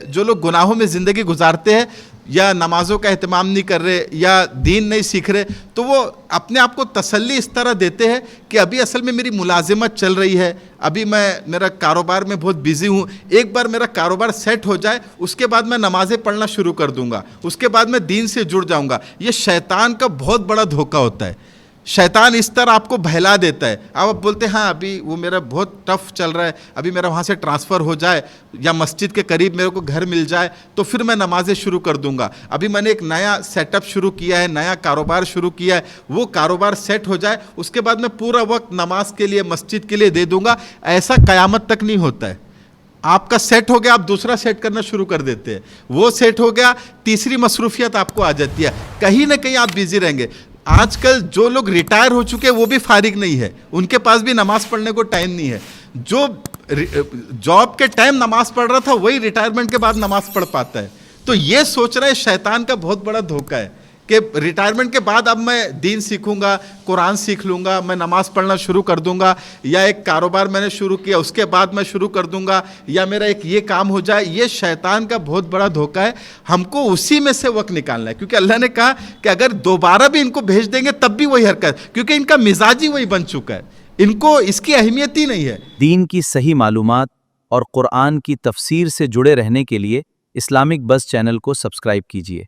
جو لوگ گناہوں میں زندگی گزارتے ہیں یا نمازوں کا اہتمام نہیں کر رہے یا دین نہیں سیکھ رہے، تو وہ اپنے آپ کو تسلی اس طرح دیتے ہیں کہ ابھی اصل میں میری ملازمت چل رہی ہے، ابھی میرا کاروبار میں بہت بیزی ہوں، ایک بار میرا کاروبار سیٹ ہو جائے اس کے بعد میں نمازیں پڑھنا شروع کر دوں گا، اس کے بعد میں دین سے جڑ جاؤں گا۔ یہ شیطان کا بہت بڑا دھوکہ ہوتا ہے۔ شیطان اس طرح آپ کو بہلا دیتا ہے، آپ بولتے ہیں ہاں ابھی وہ میرا بہت ٹف چل رہا ہے، ابھی میرا وہاں سے ٹرانسفر ہو جائے یا مسجد کے قریب میرے کو گھر مل جائے تو پھر میں نمازیں شروع کر دوں گا، ابھی میں نے ایک نیا سیٹ اپ شروع کیا ہے، نیا کاروبار شروع کیا ہے، وہ کاروبار سیٹ ہو جائے اس کے بعد میں پورا وقت نماز کے لیے مسجد کے لیے دے دوں گا۔ ایسا قیامت تک نہیں ہوتا ہے۔ آپ کا سیٹ ہو گیا، آپ دوسرا سیٹ کرنا شروع کر دیتے ہیں، وہ سیٹ ہو گیا، تیسری مصروفیت آپ کو آ جاتی ہے، کہیں نہ کہیں آپ بیزی رہیں گے۔ آج کل جو لوگ ریٹائر ہو چکے وہ بھی فارغ نہیں ہے، ان کے پاس بھی نماز پڑھنے کو ٹائم نہیں ہے۔ جو جاب کے ٹائم نماز پڑھ رہا تھا وہی ریٹائرمنٹ کے بعد نماز پڑھ پاتا ہے۔ تو یہ سوچ رہا ہے شیطان کا بہت بڑا دھوکہ ہے کہ ریٹائرمنٹ کے بعد اب میں دین سیکھوں گا، قرآن سیکھ لوں گا، میں نماز پڑھنا شروع کر دوں گا، یا ایک کاروبار میں نے شروع کیا اس کے بعد میں شروع کر دوں گا، یا میرا ایک یہ کام ہو جائے۔ یہ شیطان کا بہت بڑا دھوکہ ہے، ہم کو اسی میں سے وقت نکالنا ہے، کیونکہ اللہ نے کہا کہ اگر دوبارہ بھی ان کو بھیج دیں گے تب بھی وہی حرکت، کیونکہ ان کا مزاج ہی وہی بن چکا ہے، ان کو اس کی اہمیت ہی نہیں ہے۔ دین کی صحیح معلومات اور قرآن کی تفسیر سے جڑے رہنے کے لیے اسلامک بز چینل کو سبسکرائب کیجیے۔